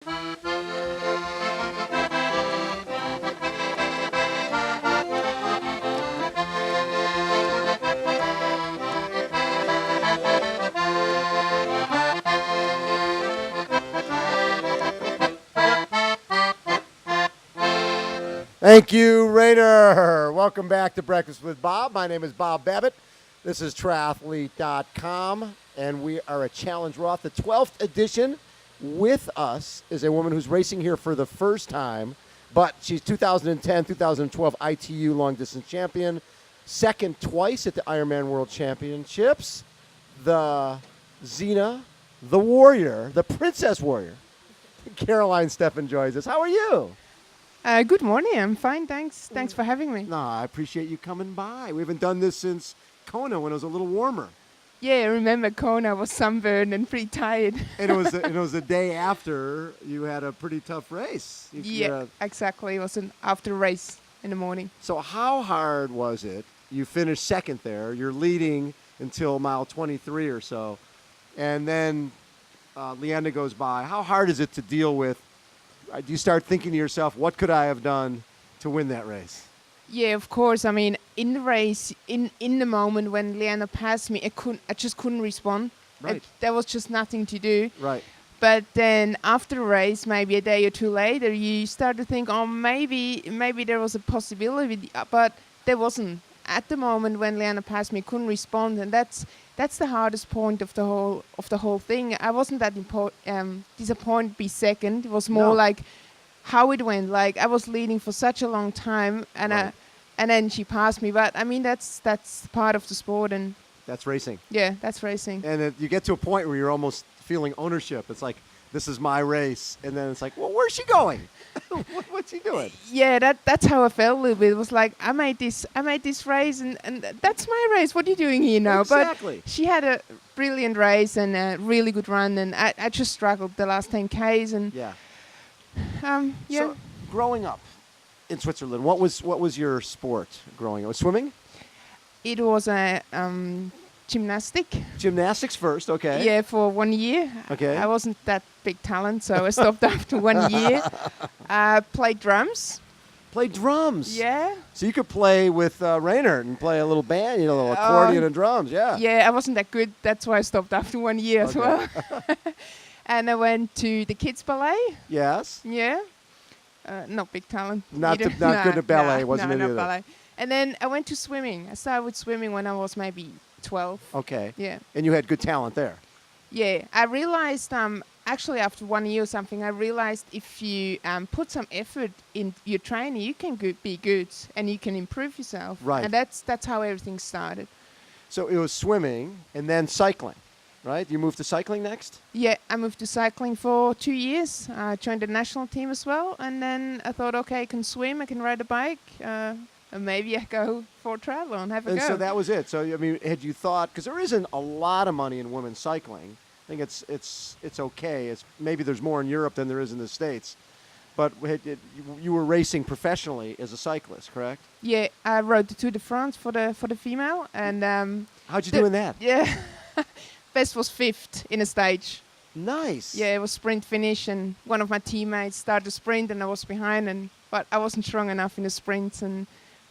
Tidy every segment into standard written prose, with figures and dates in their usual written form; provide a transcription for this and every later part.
Thank you, Raider. Welcome back to Breakfast with Bob. My name is Bob Babbitt. This is Triathlete.com, and we are at Challenge Roth, the 12th edition. With us is a woman who's racing here for the first time, but she's 2010, 2012 ITU long distance champion, second twice at the Ironman World Championships, the Xena, the warrior, the princess warrior. Caroline Steffen joins us. How are you? Good morning. I'm fine. Thanks. Thanks for having me. No, I appreciate you coming by. We haven't done this since Kona when it was a little warmer. Yeah, I remember Kona was sunburned and pretty tired. And it was the day after you had a pretty tough race. Exactly. It was an after race in the morning. So how hard was it? You finished second there. You're leading until mile 23 or so. And then Leanda goes by. How hard is it to deal with? Do you start thinking to yourself, what could I have done to win that race? Yeah, of course. I mean, in the race, in the moment when Leanda passed me, I just couldn't respond. Right. There was just nothing to do. Right. But then after the race, maybe a day or two later, you start to think, oh, maybe there was a possibility, but there wasn't. At the moment when Leanda passed me, I couldn't respond, and that's the hardest point of the whole thing. I wasn't that disappointed to be second. It was more like how it went. Like I was leading for such a long time, and and then she passed me. But I mean, that's part of the sport, and that's racing. Yeah, that's racing. And you get to a point where you're almost feeling ownership. It's like, this is my race, and then it's like, well, where's she going? What's he doing? Yeah, that's how I felt a little bit. It was like I made this race, and that's my race. What are you doing here now? Exactly. But she had a brilliant race and a really good run, and I just struggled the last 10 Ks. And yeah. Yeah. So, growing up in Switzerland, what was your sport growing up? Swimming? It was a Gymnastics first, okay. Yeah, for 1 year. Okay. I wasn't that big talent, so I stopped after 1 year. Played drums. Played drums? Yeah. So you could play with Rainer and play a little band, a little accordion and drums, yeah. Yeah, I wasn't that good. That's why I stopped after 1 year as well. And I went to the kids' ballet. Yes. Yeah. Not big talent. Not good at ballet, wasn't it either? Ballet. And then I went to swimming. I started with swimming when I was maybe 12. Okay. Yeah. And you had good talent there. Yeah. I realized, actually after 1 year or something, I realized if you put some effort in your training, you can be good and you can improve yourself. Right. And that's how everything started. So it was swimming and then cycling, right? You moved to cycling next? Yeah, I moved to cycling for 2 years. I joined the national team as well. And then I thought, okay, I can swim, I can ride a bike. And maybe I go for a triathlon, have a go. And so that was it. So, I mean, had you thought, because there isn't a lot of money in women's cycling. I think it's okay. Maybe there's more in Europe than there is in the States. But you were racing professionally as a cyclist, correct? Yeah, I rode the Tour de France for the female. And how'd you do in that? Yeah, best was 5th in a stage. Nice. Yeah, it was sprint finish, and one of my teammates started a sprint, and I was behind, but I wasn't strong enough in the sprints, and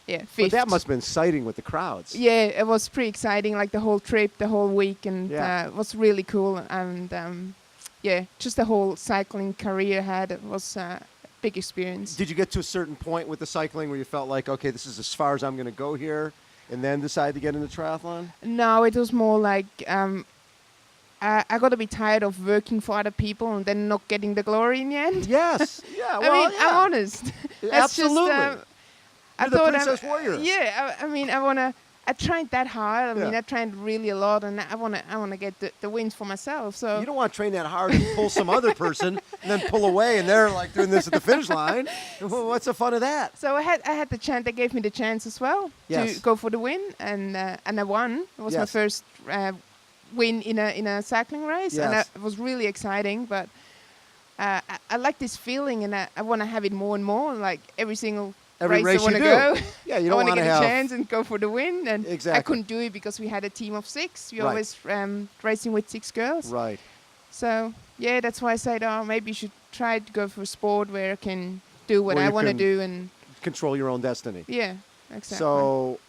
yeah, 5th. But that must have been exciting with the crowds. Yeah, it was pretty exciting, like the whole trip, the whole week, and it was really cool. And yeah, just the whole cycling career I had, it was a big experience. Did you get to a certain point with the cycling where you felt like, okay, this is as far as I'm going to go here, and then decide to get into triathlon? No, it was more like I got to be tired of working for other people and then not getting the glory in the end. Yes. Yeah. Well, I'm honest. Absolutely. Just, You're the princess warrior. Yeah. I trained that hard. I mean, I trained really a lot, and I wanna get the wins for myself. So you don't want to train that hard and pull some other person and then pull away, and they're like doing this at the finish line. What's the fun of that? So I had the chance. They gave me the chance as well to go for the win, and I won. It was my first win in a cycling race, and it was really exciting. But I like this feeling, and I want to have it more and more. Like every race I want to go. Yeah, you don't want to get a chance and go for the win. And exactly. I couldn't do it because we had a team of 6. We always racing with 6 girls. Right. So Yeah, that's why I said, oh, maybe you should try to go for a sport where I can do what Where I you want to can do, and Control your own destiny. yeah, exactly. So,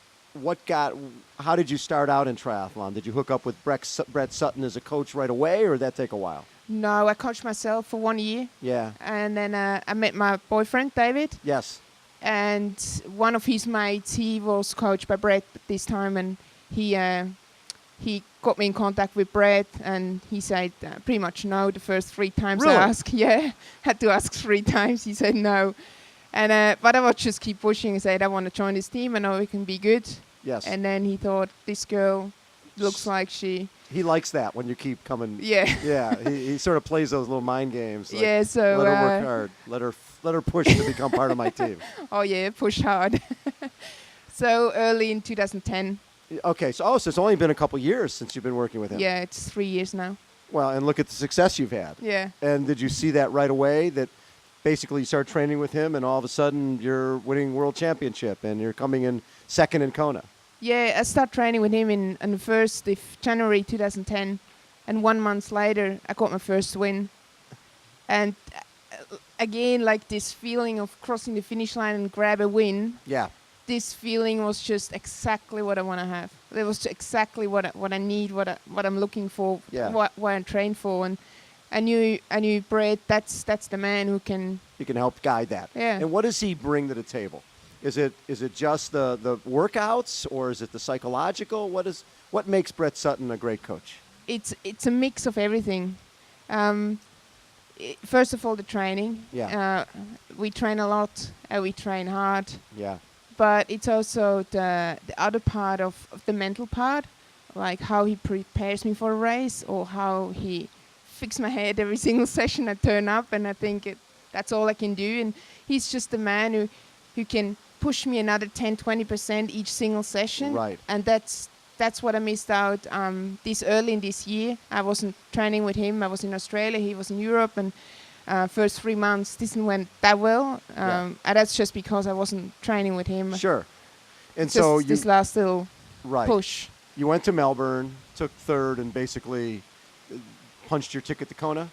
how did you start out in triathlon? Did you hook up with Brett Sutton as a coach right away, or did that take a while? No, I coached myself for 1 year, Yeah. and then I met my boyfriend, David, Yes. and one of his mates, he was coached by Brett this time, and he got me in contact with Brett, and he said pretty much no the first 3 times Really? I asked. Yeah, had to ask 3 times. He said no, and but I would just keep pushing and said I want to join this team. I know it can be good. Yes. And then he thought, this girl looks like she. He likes that when you keep coming. Yeah. Yeah. He sort of plays those little mind games. Like, Yeah. So let her work hard. Let her push to become part of my team. Oh yeah, push hard. So early in 2010. Okay. So it's only been a couple years since you've been working with him. Yeah, it's 3 years now. Well, and look at the success you've had. Yeah. And did you see that right away? That basically you start training with him, and all of a sudden you're winning world championship, and you're coming in second in Kona. Yeah, I started training with him on the 1st of January 2010, and 1 month later I got my first win. And again, like this feeling of crossing the finish line and grab a win. Yeah. This feeling was just exactly what I want to have. It was exactly what I need, what I'm looking for, Yeah. what I train for, and I knew Brett. That's the man who can. He can help guide that. Yeah. And what does he bring to the table? Is it just the workouts, or is it the psychological? What makes Brett Sutton a great coach? It's a mix of everything. First of all, the training. Yeah. We train a lot. We train hard. Yeah. But it's also the other part of the mental part, like how he prepares me for a race, or how he fixes my head every single session I turn up, and I think that's all I can do. And he's just the man who can push me another 10-20% each single session. Right. And that's what I missed out this early in this year. I wasn't training with him. I was in Australia. He was in Europe, and first 3 months didn't went that well. And that's just because I wasn't training with him. Sure. And Just so this last little push. You went to Melbourne, took third, and basically punched your ticket to Kona.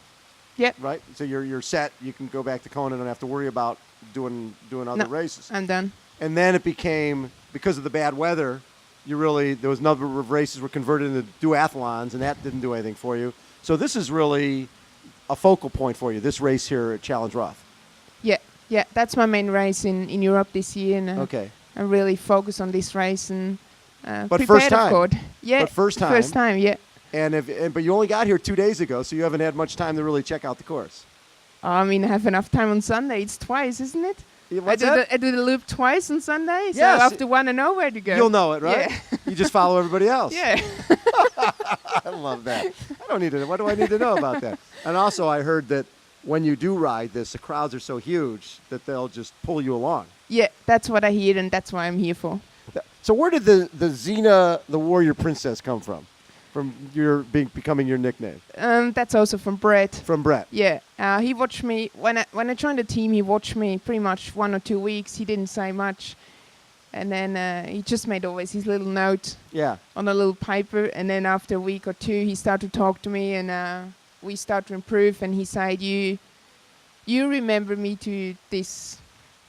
Yep. Right. So you're set. You can go back to Kona and don't have to worry about doing other races. I'm done. And then it became, because of the bad weather, there was a number of races were converted into duathlons, and that didn't do anything for you. So this is really a focal point for you, this race here at Challenge Roth. Yeah, that's my main race in Europe this year, and Okay. I really focus on this race and But prepared, first time. of course. Yeah, But first time. First time, yeah. But you only got here 2 days ago, so you haven't had much time to really check out the course. I mean, I have enough time on Sunday. It's twice, isn't it? What's that? I do the loop twice on Sunday, so Yes. after one I know where to go. You'll know it, right? Yeah. You just follow everybody else. Yeah. I love that. I don't need to. What do I need to know about that? And also, I heard that when you do ride this, the crowds are so huge that they'll just pull you along. Yeah, that's what I hear, and that's why I'm here for. So where did the Xena, the Warrior Princess, come from? From your becoming your nickname? That's also from Brett. From Brett. Yeah, he watched me when I joined the team. He watched me pretty much 1 or 2 weeks. He didn't say much, and then he just made always his little note Yeah. on a little paper. And then after a week or two, he started to talk to me, and we started to improve. And he said, "You remember me to this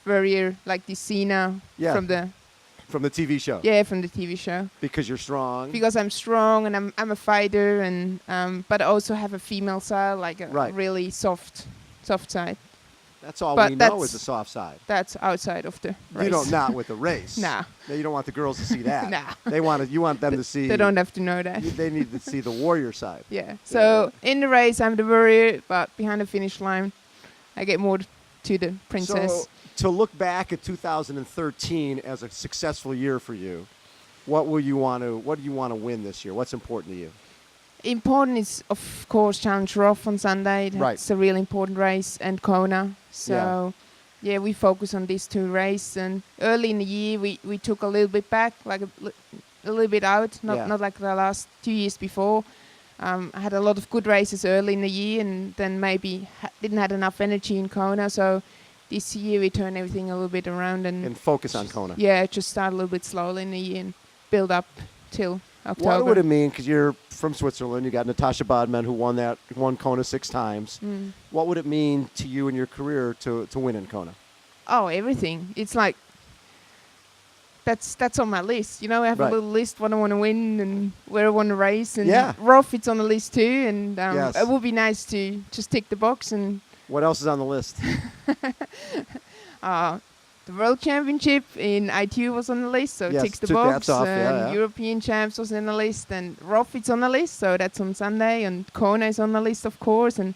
warrior, like this Xena Yeah. from the TV show. Yeah, from the TV show. Because you're strong. Because I'm strong and I'm a fighter, and but I also have a female side, like a really soft side. That's all But we know is the soft side. That's outside of the race. You don't, not with the race. Nah. No, you don't want the girls to see that. Nah. You want them to see. They don't have to know that. They need to see the warrior side. Yeah. So in the race, I'm the warrior, but behind the finish line, I get more to the princess. So to look back at 2013 as a successful year for you, what do you want to win this year? What's important to you? Important is, of course, Challenge Roth on Sunday. That's Right. a really important race, and Kona. So, yeah, we focus on these 2 races. And early in the year, we took a little bit back, like a little bit out, not like the last 2 years before. I had a lot of good races early in the year, and then maybe didn't have enough energy in Kona. So this year we turn everything a little bit around and focus on Kona. Yeah, just start a little bit slowly in the year and build up till October. What would it mean? Because you're from Switzerland. You got Natasha Bodman, who won Kona 6 times. What would it mean to you in your career to win in Kona? Oh, everything. It's like that's on my list. You know, I have a little list what I want to win and where I want to race. And Roth, it's on the list too. And it would be nice to just tick the box. And what else is on the list? The World Championship in ITU was on the list, so ticks the box. Off, European Champs was on the list, and Roth it's on the list, so that's on Sunday. And Kona is on the list, of course, and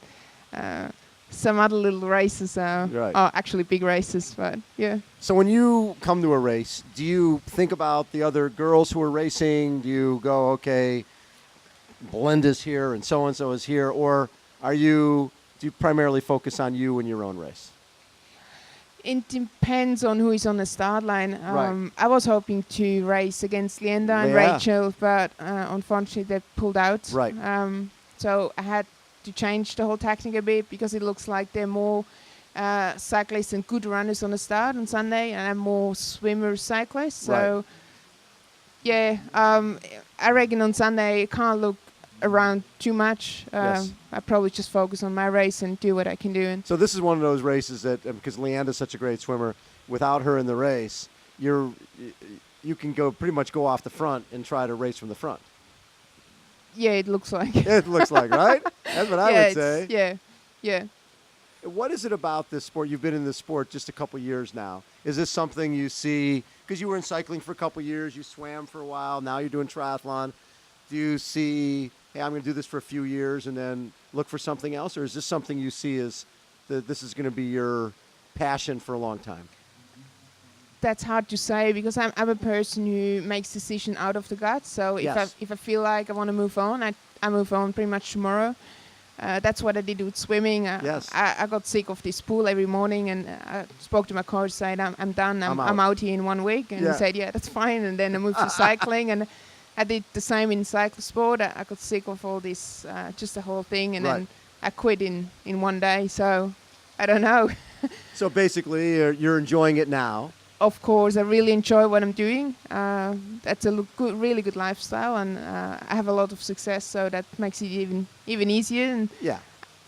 some other little races are actually big races, but yeah. So when you come to a race, do you think about the other girls who are racing? Do you go, okay, Belinda's here and so is here, or do you primarily focus on you and your own race? It depends on who is on the start line. I was hoping to race against Leander and Rachel, but unfortunately they pulled out. Right. So I had to change the whole tactic a bit because it looks like they're more cyclists and good runners on the start on Sunday, and I'm more swimmer cyclists. So I reckon on Sunday I can't look around too much. I probably just focus on my race and do what I can do. And so this is one of those races that, because Leanda's such a great swimmer, without her in the race, you can pretty much go off the front and try to race from the front. Yeah, it looks like. It looks like, right? That's what I would say. Yeah. What is it about this sport? You've been in this sport just a couple years now. Is this something you see, because you were in cycling for a couple years, you swam for a while, now you're doing triathlon. Do you see, hey, I'm going to do this for a few years and then look for something else? Or is this something you see as this is going to be your passion for a long time? That's hard to say because I'm a person who makes decisions out of the gut. So if I feel like I want to move on, I move on pretty much tomorrow. That's what I did with swimming. I got sick of this pool every morning, and I spoke to my coach, said, I'm done. I'm out here in 1 week. And he said, yeah, that's fine. And then I moved to cycling, and I did the same in cycle sport. I got sick of all this, just the whole thing, and then I quit in 1 day. So I don't know. So basically, you're enjoying it now. Of course, I really enjoy what I'm doing. That's a really good lifestyle, and I have a lot of success, so that makes it even easier. And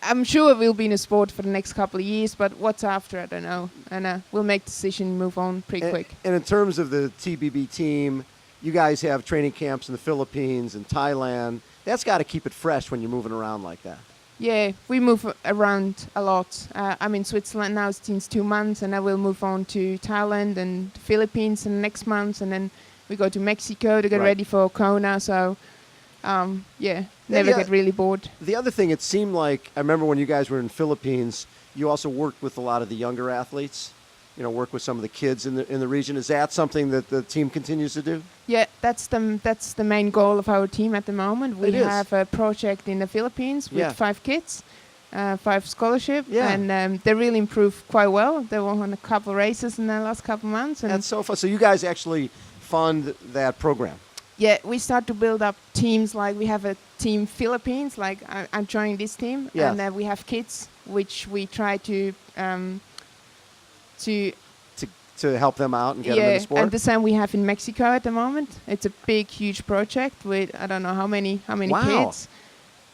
I'm sure we'll be in a sport for the next couple of years, but what's after, I don't know. And we'll make decision and move on pretty quick. And in terms of the TBB team, you guys have training camps in the Philippines and Thailand. That's got to keep it fresh when you're moving around like that. Yeah, we move around a lot. I'm in Switzerland now since 2 months, and I will move on to Thailand and the Philippines in the next month, and then we go to Mexico to get ready for Kona. So, never get really bored. The other thing, it seemed like, I remember when you guys were in the Philippines, you also worked with a lot of the younger athletes. Work with some of the kids in the region. Is that something that the team continues to do? Yeah, that's the main goal of our team at the moment. We have a project in the Philippines with 5 kids, 5 scholarships, and they really improved quite well. They won a couple races in the last couple months. And that's so fun. So you guys actually fund that program? Yeah, we start to build up teams. Like we have a team Philippines. Like I'm joining this team, and we have kids, which we try to help them out and get them in the sport. And the same we have in Mexico at the moment. It's a big, huge project with I don't know how many kids.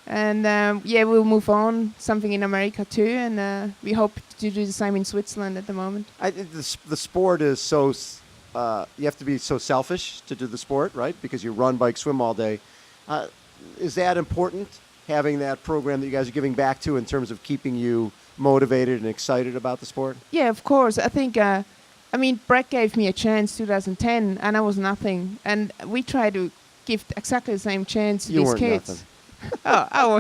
And we'll move on something in America too, and we hope to do the same in Switzerland at the moment. The sport is so you have to be so selfish to do the sport, right? Because you run, bike, swim all day. Is that important, having that program that you guys are giving back to in terms of keeping you motivated and excited about the sport? Yeah, of course. I think, Brett gave me a chance 2010, and I was nothing. And we try to give exactly the same chance to these kids. I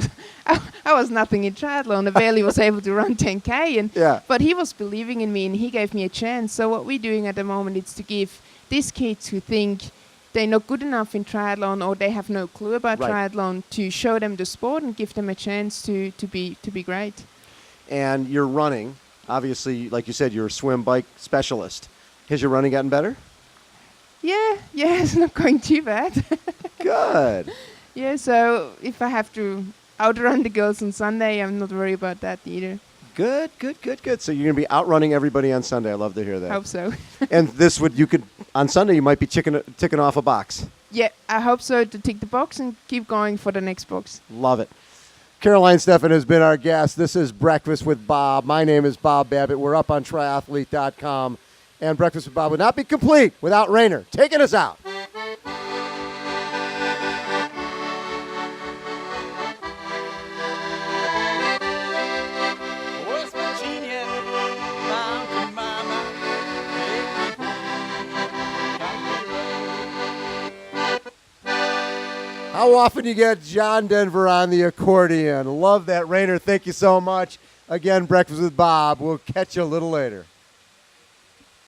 was nothing in triathlon. I barely was able to run 10K. But he was believing in me, and he gave me a chance. So what we're doing at the moment is to give these kids who think they're not good enough in triathlon or they have no clue about triathlon to show them the sport and give them a chance to be great. And you're running. Obviously, like you said, you're a swim bike specialist. Has your running gotten better? Yeah, it's not going too bad. Good. Yeah, so if I have to outrun the girls on Sunday, I'm not worried about that either. Good. So you're going to be outrunning everybody on Sunday. I love to hear that. Hope so. And on Sunday, you might be ticking off a box. Yeah, I hope so, to tick the box and keep going for the next box. Love it. Caroline Steffen has been our guest. This is Breakfast with Bob. My name is Bob Babbitt. We're up on triathlete.com. And Breakfast with Bob would not be complete without Rainer taking us out. West Virginia, Mountain Mama, How often you get John Denver on the accordion? Love that, Rainer. Thank you so much. Again, Breakfast with Bob. We'll catch you a little later.